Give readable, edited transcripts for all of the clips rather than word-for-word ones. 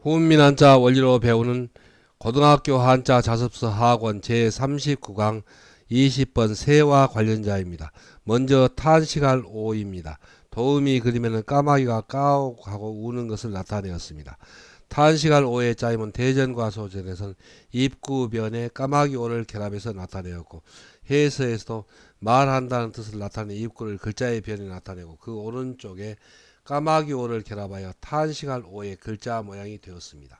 훈민 한자 원리로 배우는 고등학교 한자 자습서 하학원 제39강 20번 세와 관련자입니다. 먼저 탄식할 오입니다. 도우미 그림에는 까마귀가 까옥 하고 우는 것을 나타내었습니다. 탄식할 오의 짜임은 대전과 소전에서는 입구변에 까마귀 오를 결합해서 나타내었고, 해서에서도 말한다는 뜻을 나타내 입구를 글자의 변에 나타내고, 그 오른쪽에 까마귀 오를 결합하여 탄식할 오의 글자 모양이 되었습니다.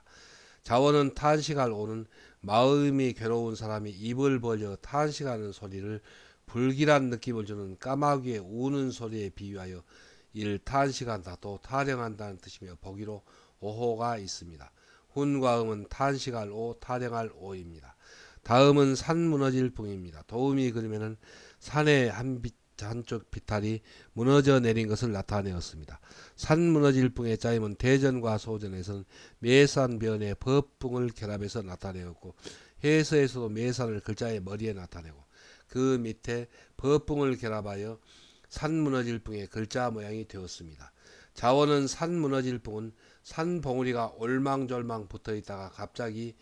자원은 탄식할 오는 마음이 괴로운 사람이 입을 벌려 탄식하는 소리를 불길한 느낌을 주는 까마귀의 우는 소리에 비유하여 이를 탄식한다 또 타령한다는 뜻이며 보기로 오호가 있습니다. 훈과 음은 탄식할 오, 타령할 오입니다. 다음은 산 무너질 붕입니다. 도우미 그림에는 산의 한쪽 비탈이 무너져 내린 것을 나타내었습니다. 산 무너질 붕의 짜임은 대전과 소전에서는 매산변에 법붕을 결합해서 나타내었고, 해서에서도 매산을 글자의 머리에 나타내고, 그 밑에 법붕을 결합하여 산 무너질 붕의 글자 모양이 되었습니다. 자원은 산 무너질 붕은 산 봉우리가 올망졸망 붙어 있다가 갑자기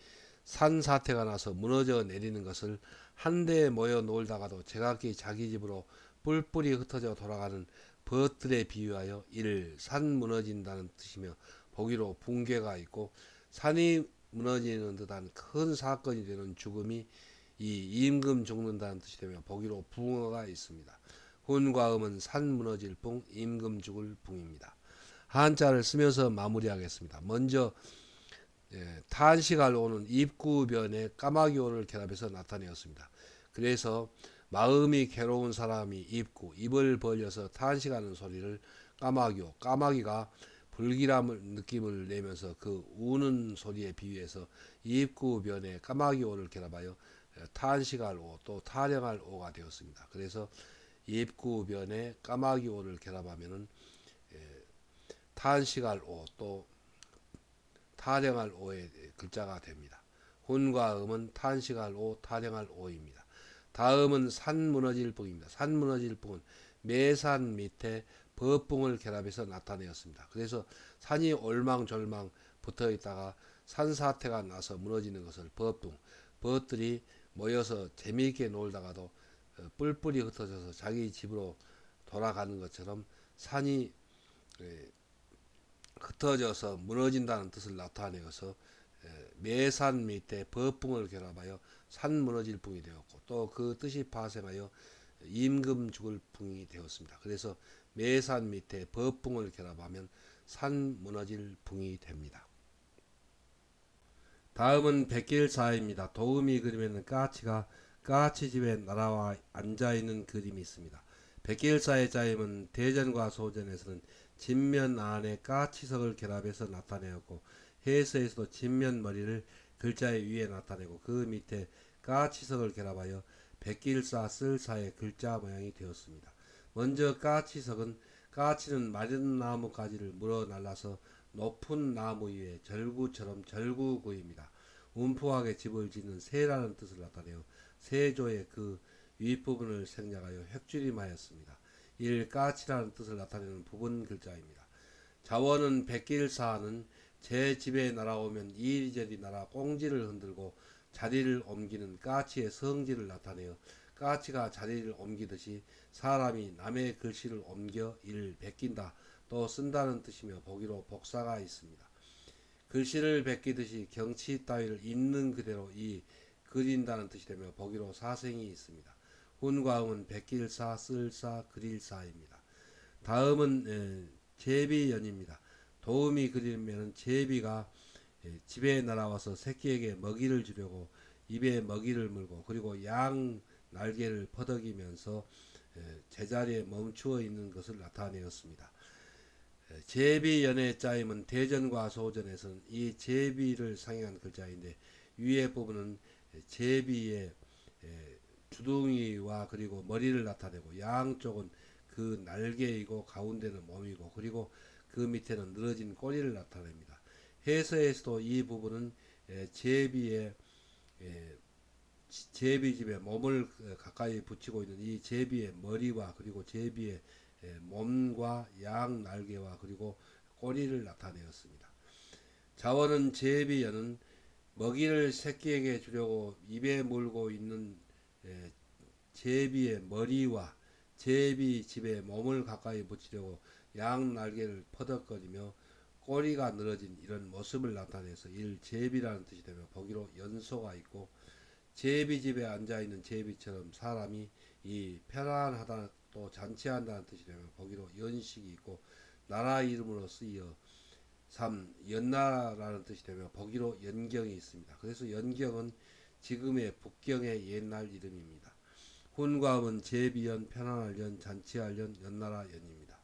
산 사태가 나서 무너져 내리는 것을 한데 모여 놀다가도 제각기 자기 집으로 뿔뿔이 흩어져 돌아가는 벗들에 비유하여 이를 산 무너진다는 뜻이며 보기로 붕괴가 있고, 산이 무너지는 듯한 큰 사건이 되는 죽음이 이 임금 죽는다는 뜻이 되며 보기로 붕어가 있습니다. 훈과 음은 산 무너질 붕, 임금 죽을 붕입니다. 한자를 쓰면서 마무리하겠습니다. 먼저 탄식할 오는 입구변에 까마귀오를 결합해서 나타내었습니다. 그래서 마음이 괴로운 사람이 입을 벌려서 탄식하는 소리를 까마귀오, 까마귀가 불길함을 느낌을 내면서 그 우는 소리에 비유해서 입구변에 까마귀오를 결합하여 탄식할 오, 또 타령할 오가 되었습니다. 그래서 입구변에 까마귀오를 결합하면은 탄식할 오, 또 타령할 오의 글자가 됩니다. 혼과 음은 탄식할 오, 타령할 오입니다. 다음은 산 무너질 붕입니다. 산 무너질 붕은 매산 밑에 법붕을 결합해서 나타내었습니다. 그래서 산이 올망졸망 붙어 있다가 산사태가 나서 무너지는 것을 법붕, 벗들이 모여서 재미있게 놀다가도 뿔뿔이 흩어져서 자기 집으로 돌아가는 것처럼 산이 흩어져서 무너진다는 뜻을 나타내어서 매산 밑에 법붕을 결합하여 산 무너질 붕이 되었고, 또 그 뜻이 파생하여 임금 죽을 붕이 되었습니다. 그래서 매산 밑에 법붕을 결합하면 산 무너질 붕이 됩니다. 다음은 백길사입니다. 도우미 그림에는 까치가 까치집에 날아와 앉아있는 그림이 있습니다. 백길사의 짜임은 대전과 소전에서는 진면 안에 까치석을 결합해서 나타내었고, 해서에서도 진면 머리를 글자 위에 나타내고 그 밑에 까치석을 결합하여 백길사 쓸사의 글자 모양이 되었습니다. 먼저 까치석은 까치는 마른 나무 가지를 물어 날라서 높은 나무 위에 절구처럼 절구구입니다. 움푸하게 집을 짓는 새라는 뜻을 나타내어 세조의 그 윗부분을 생략하여 획줄임하였습니다. 일 까치라는 뜻을 나타내는 부분 글자입니다. 자원은 백길사는 제 집에 날아오면 이리저리 날아 꽁지를 흔들고 자리를 옮기는 까치의 성질을 나타내어 까치가 자리를 옮기듯이 사람이 남의 글씨를 옮겨 이를 베낀다 또 쓴다는 뜻이며 보기로 복사가 있습니다. 글씨를 베끼듯이 경치 따위를 있는 그대로 이 그린다는 뜻이 되며 보기로 사생이 있습니다. 훈과 음은 베낄사, 쓸사, 그릴사입니다. 다음은 제비연입니다. 도우미 그림에는 제비가 집에 날아와서 새끼에게 먹이를 주려고 입에 먹이를 물고 그리고 양 날개를 퍼덕이면서 제자리에 멈추어 있는 것을 나타내었습니다. 제비연의 짜임은 대전과 소전에서는 이 제비를 상징한 글자인데, 위의 부분은 제비의 주둥이와 그리고 머리를 나타내고 양쪽은 그 날개이고 가운데는 몸이고 그리고 그 밑에는 늘어진 꼬리를 나타냅니다. 해서에서도 이 부분은 제비의 제비집에 몸을 가까이 붙이고 있는 이 제비의 머리와 그리고 제비의 몸과 양 날개와 그리고 꼬리를 나타내었습니다. 자원은 제비연은 먹이를 새끼에게 주려고 입에 물고 있는 예, 제비의 머리와 제비 집에 몸을 가까이 붙이려고 양 날개를 퍼덕거리며 꼬리가 늘어진 이런 모습을 나타내서 이를 제비라는 뜻이 되며 보기로 연소가 있고, 제비집에 앉아있는 제비처럼 사람이 이 편안하다 또 잔치한다는 뜻이 되며 보기로 연식이 있고, 나라 이름으로 쓰여 연나라는 뜻이 되며 보기로 연경이 있습니다. 그래서 연경은 지금의 북경의 옛날 이름입니다. 훈과음은 제비연, 편안할 연, 잔치할 연, 연나라 연입니다.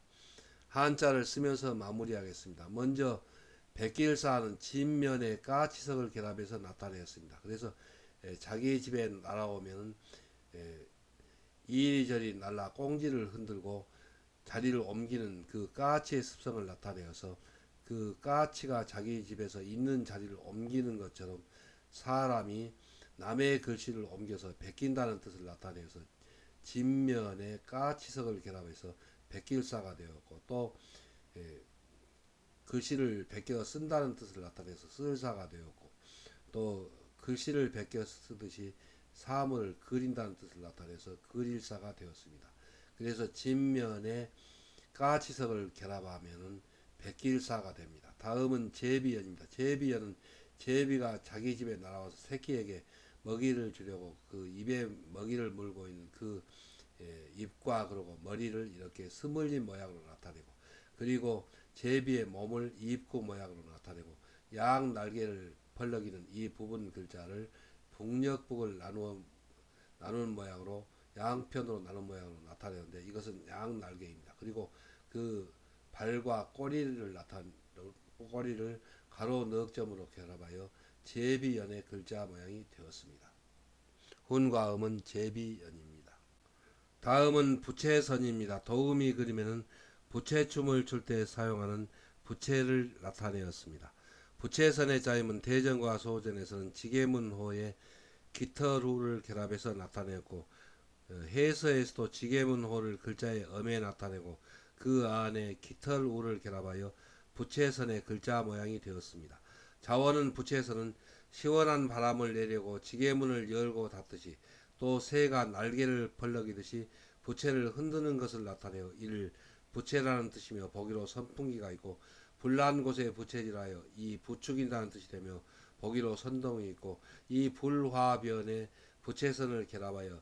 한자를 쓰면서 마무리하겠습니다. 먼저 백길사는 진면에 까치석을 결합해서 나타내었습니다. 그래서 자기 집에 날아오면 이리저리 날아 꽁지를 흔들고 자리를 옮기는 그 까치의 습성을 나타내어서 그 까치가 자기 집에서 있는 자리를 옮기는 것처럼 사람이 남의 글씨를 옮겨서 베낀다는 뜻을 나타내어서 진면에 까치석을 결합해서 백길사가 되었고, 또 글씨를 베껴 쓴다는 뜻을 나타내서 쓸사가 되었고, 또 글씨를 베껴 쓰듯이 사물을 그린다는 뜻을 나타내서 그릴사가 되었습니다. 그래서 진면에 까치석을 결합하면은 백길사가 됩니다. 다음은 제비연입니다. 제비연은 제비가 자기 집에 날아와서 새끼에게 먹이를 주려고 그 입에 먹이를 물고 있는 그 입과 그리고 머리를 이렇게 스물린 모양으로 나타내고, 그리고 제비의 몸을 입구 모양으로 나타내고, 양 날개를 펄럭이는 이 부분 글자를 북녘북을 나누는 모양으로 양편으로 나눈 모양으로 나타내는데, 이것은 양 날개입니다. 그리고 그 발과 꼬리를 가로 넉점으로 결합하여 제비연의 글자 모양이 되었습니다. 훈과 음은 제비연입니다. 다음은 부채선입니다. 도우미 그림에는 부채춤을 출 때 사용하는 부채를 나타내었습니다. 부채선의 짜임은 대전과 소전에서는 지게문호에 깃털후를 결합해서 나타내었고, 해서에서도 지게문호를 글자의 엄에 나타내고 그 안에 깃털우를 결합하여 부채선의 글자 모양이 되었습니다. 자원은 부채선은 시원한 바람을 내려고 지게문을 열고 닫듯이, 또 새가 날개를 벌럭이듯이 부채를 흔드는 것을 나타내어 이를 부채라는 뜻이며 보기로 선풍기가 있고, 불난 곳에 부채질하여 이 부축인다는 뜻이 되며 보기로 선동이 있고, 이 불화변에 부채선을 결합하여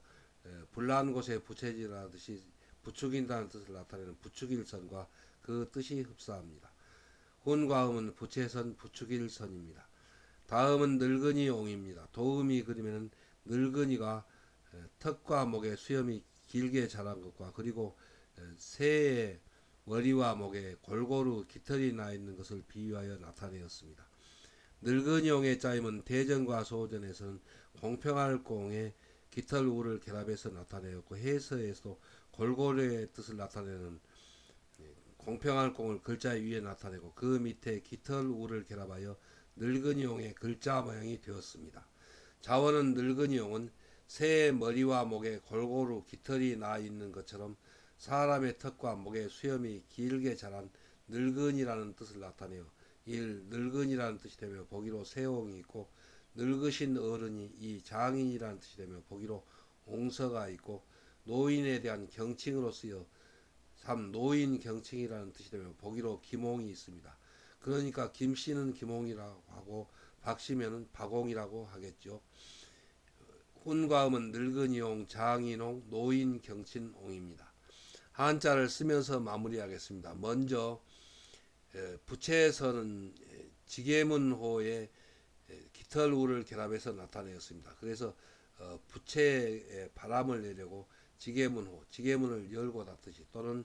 불난 곳에 부채질하듯이 부축인다는 뜻을 나타내는 부축일선과 그 뜻이 흡사합니다. 혼과음은 부채선, 부축일선입니다. 다음은 늙은이옹입니다. 도음이 그림에는 늙은이가 턱과 목에 수염이 길게 자란 것과, 그리고 새의 머리와 목에 골고루 깃털이 나 있는 것을 비유하여 나타내었습니다. 늙은이옹의 짜임은 대전과 소전에서는 공평할 공에 깃털우를 결합해서 나타내었고, 해서에서도 골고루의 뜻을 나타내는 공평할 공을 글자 위에 나타내고 그 밑에 깃털우를 결합하여 늙은이용의 글자 모양이 되었습니다. 자원은 늙은이용은 새의 머리와 목에 골고루 깃털이 나 있는 것처럼 사람의 턱과 목에 수염이 길게 자란 늙은이라는 뜻을 나타내어 일 늙은이라는 뜻이 되며 보기로 세옹이 있고, 늙으신 어른이 이 장인이라는 뜻이 되며 보기로 옹서가 있고, 노인에 대한 경칭으로 쓰여 노인 경칭이라는 뜻이 되며 보기로 김옹이 있습니다. 그러니까 김씨는 김옹이라고 하고 박씨면은 박옹이라고 하겠죠. 훈과음은 늙은이옹, 장인옹, 노인 경친옹입니다. 한자를 쓰면서 마무리하겠습니다. 먼저 부채에서는 지게문호에 깃털우를 결합해서 나타내었습니다. 그래서 부채에 바람을 내려고 지게문을 열고 닫듯이, 또는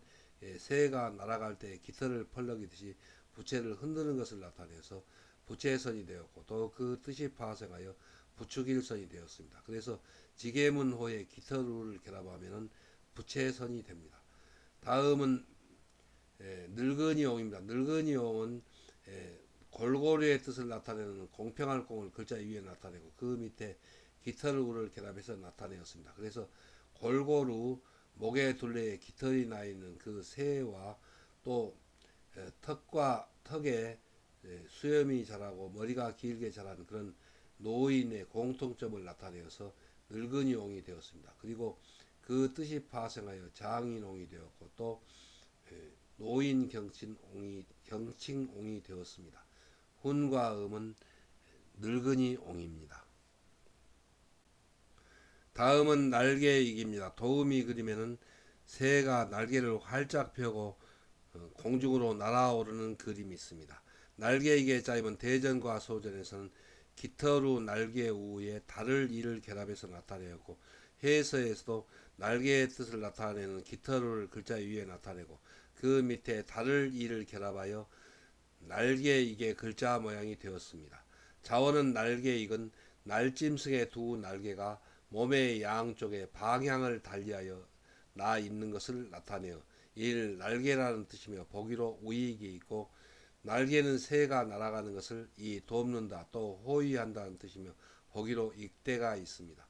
새가 날아갈 때 깃털을 펄럭이듯이 부채를 흔드는 것을 나타내서 부채선이 되었고, 또 그 뜻이 파생하여 부축일선이 되었습니다. 그래서 지게문호에 깃털우를 결합하면 부채선이 됩니다. 다음은 늙은이옹입니다. 늙은이옹은 골고루의 뜻을 나타내는 공평할 공을 글자 위에 나타내고 그 밑에 깃털우를 결합해서 나타내었습니다. 그래서 골고루 목의 둘레에 깃털이 나 있는 그 새와 또 턱과 턱에 수염이 자라고 머리가 길게 자란 그런 노인의 공통점을 나타내어서 늙은이옹이 되었습니다. 그리고 그 뜻이 파생하여 장인옹이 되었고 또 노인 경칭옹이 되었습니다. 훈과 음은 늙은이옹입니다. 다음은 날개익입니다. 도우미 그림에는 새가 날개를 활짝 펴고 공중으로 날아오르는 그림이 있습니다. 날개익의 짜임은 대전과 소전에서는 깃털우 날개우에 달을 이를 결합해서 나타내었고 해서에서도 날개의 뜻을 나타내는 깃털우를 글자 위에 나타내고 그 밑에 달을 이를 결합하여 날개익의 글자 모양이 되었습니다. 자원은 날개익은 날짐승의 두 날개가 몸의 양쪽에 방향을 달리하여 나 있는 것을 나타내어 일 날개라는 뜻이며 보기로 우익이 있고 날개는 새가 날아가는 것을 이 돕는다 또 호위한다는 뜻이며 보기로 익대가 있습니다.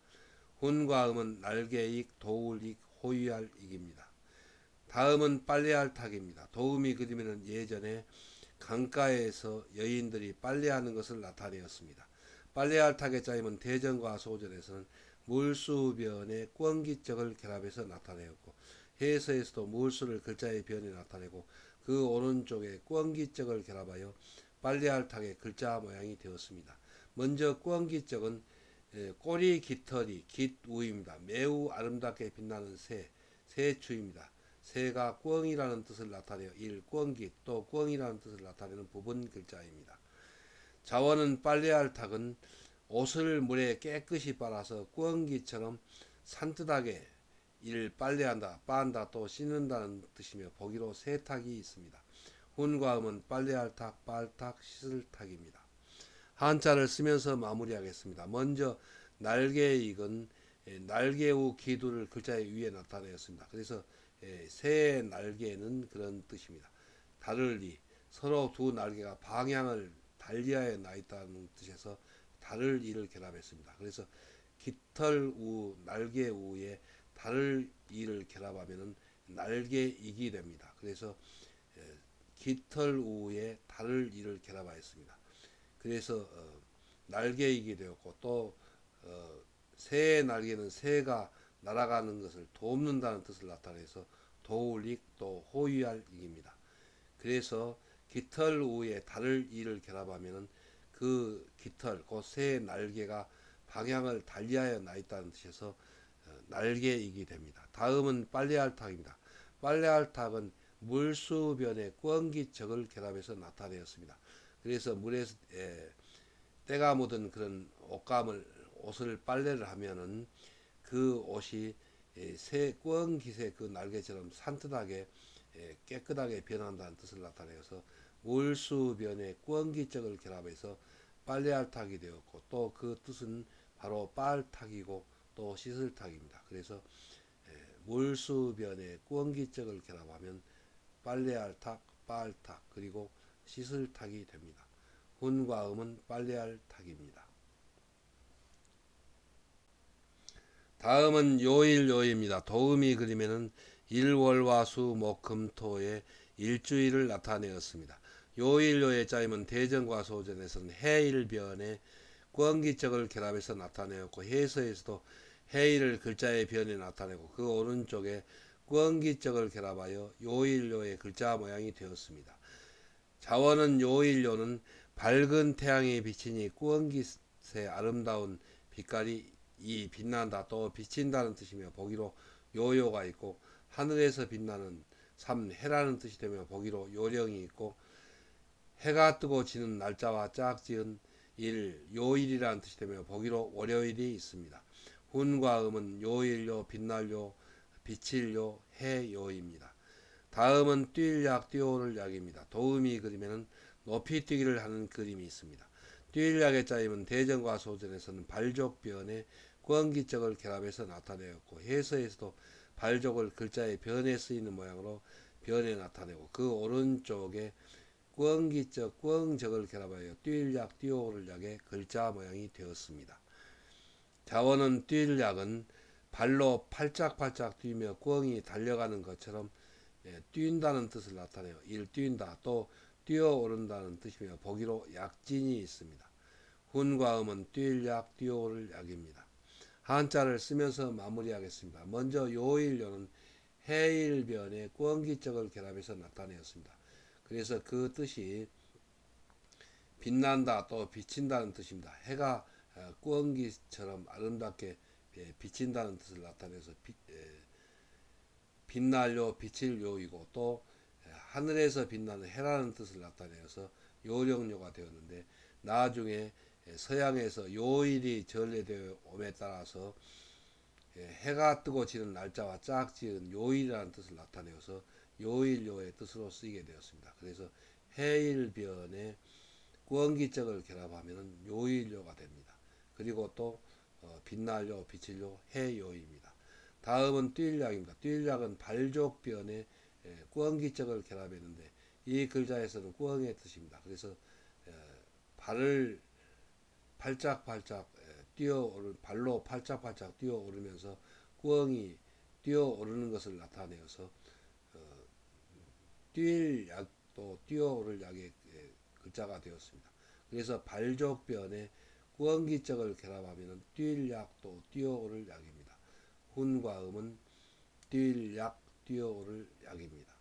훈과 음은 날개익, 도울익, 호위할 익입니다. 다음은 빨래할 탁입니다. 도우미 그림에는 예전에 강가에서 여인들이 빨래하는 것을 나타내었습니다. 빨래할 탁의 짜임은 대전과 소전에서는 물수변의 꿩기적을 결합해서 나타내었고 해서에서도 물수를 글자의 변에 나타내고 그 오른쪽에 꿩기적을 결합하여 빨래할 탁의 글자 모양이 되었습니다. 먼저 꿩기적은 꼬리 깃털이 깃우입니다. 매우 아름답게 빛나는 새추입니다. 새가 꿩이라는 뜻을 나타내어 꿩깃 또 꿩이라는 뜻을 나타내는 부분 글자입니다. 자원은 빨래할 탁은 옷을 물에 깨끗이 빨아서 꿩기처럼 산뜻하게 이를 빨래한다, 빤다, 또 씻는다는 뜻이며 보기로 세탁이 있습니다. 훈과 음은 빨래할 탁, 빨탁, 씻을 탁입니다. 한자를 쓰면서 마무리하겠습니다. 먼저 날개익은 날개우 기두를 글자 위에 나타내었습니다. 그래서 새의 날개는 그런 뜻입니다. 달을리 서로 두 날개가 방향을 달리하여 나 있다는 뜻에서 달을 이를 결합했습니다. 그래서 깃털우 날개우에 달을 이를 결합하면 날개익이 됩니다. 그래서 깃털우에 달을 이를 결합하였습니다. 그래서 날개익이 되었고 또 새의 날개는 새가 날아가는 것을 돕는다는 뜻을 나타내서 도울익 또 호위할 익입니다. 그래서 깃털 우에 달을 이를 결합하면 그 깃털 그 새의 날개가 방향을 달리하여 나 있다는 뜻에서 날개익이 됩니다. 다음은 빨래할 탁입니다. 빨래할 탁은 물수변의 꿩기적을 결합해서 나타내었습니다. 그래서 물에서 때가 묻은 그런 옷을 빨래를 하면은 그 옷이 새 꿩깃의 그 날개처럼 산뜻하게 깨끗하게 변한다는 뜻을 나타내어서 물수변의 꿩기적을 결합해서 빨래할 탁이 되었고 또 그 뜻은 바로 빨탁이고 또 씻을 탁입니다. 그래서 물수변의 꿩기적을 결합하면 빨래할 탁, 빨탁 그리고 씻을 탁이 됩니다. 훈과 음은 빨래할 탁입니다. 다음은 요일요입니다. 도우미 그림에는 일월화수목금토의 일주일을 나타내었습니다. 요일요의 짜임은 대전과 소전에서는 해일변에 꿩기적을 결합해서 나타내었고 해서에서도 해일을 글자의 변에 나타내고 그 오른쪽에 꿩기적을 결합하여 요일요의 글자 모양이 되었습니다. 자원은 요일요는 밝은 태양이 비치니 꿩깃의 아름다운 빛깔이 빛난다 또 비친다는 뜻이며 보기로 요요가 있고 하늘에서 빛나는 해라는 뜻이 되며 보기로 요령이 있고 해가 뜨고 지는 날짜와 짝지은 요일이라는 뜻이 되며 보기로 월요일이 있습니다. 훈과 음은 요일요, 빛날요, 비칠요, 해요입니다. 다음은 뛸약, 뛰오를 약입니다. 도우미 그림에는 높이 뛰기를 하는 그림이 있습니다. 뛸약의 짜임은 대전과 소전에서는 발족변에 꿩기적을 결합해서 나타내었고 해서에서도 발족을 글자의 변에 쓰이는 모양으로 변에 나타내고 그 오른쪽에 꿩기적, 꿩적을 결합하여 뛸약, 뛰오를 약의 글자 모양이 되었습니다. 자원은 뛸약은 발로 팔짝팔짝 뛰며 꿩이 달려가는 것처럼 뛴다는 뜻을 나타내요. 뛴다 또 뛰어오른다는 뜻이며 보기로 약진이 있습니다. 훈과 음은 뛸 약, 뛰어오를 약입니다. 한자를 쓰면서 마무리하겠습니다. 먼저 요일요는 해일변의 꿩기적을 결합해서 나타내었습니다. 그래서 그 뜻이 빛난다 또 비친다는 뜻입니다. 해가 꿩기처럼 아름답게 비친다는 뜻을 나타내서 빛날요 비칠 요이고 또 하늘에서 빛나는 해라는 뜻을 나타내어서 요령요가 되었는데 나중에 서양에서 요일이 전래되어 옴에 따라서 해가 뜨고 지는 날짜와 짝지은 요일이라는 뜻을 나타내어서 요일요의 뜻으로 쓰이게 되었습니다. 그래서 해일변에 꿩기적을 결합하면 요일요가 됩니다. 그리고 또 빛날요, 비칠요, 해요입니다. 다음은 뛸약입니다. 뛸약은 발족변에 꿩기적을 결합했는데 이 글자에서는 꿩의 뜻입니다. 그래서 발을 팔짝팔짝 뛰어오르 발로 팔짝팔짝 뛰어오르면서 꿩이 뛰어오르는 것을 나타내어서 뛸 약도 뛰어오를 약의 글자가 되었습니다. 그래서 발족변에 꿩기적을 결합하면 뛸 약도 뛰어오를 약입니다. 훈과 음은 뛸 약, 뛰어오를 약입니다.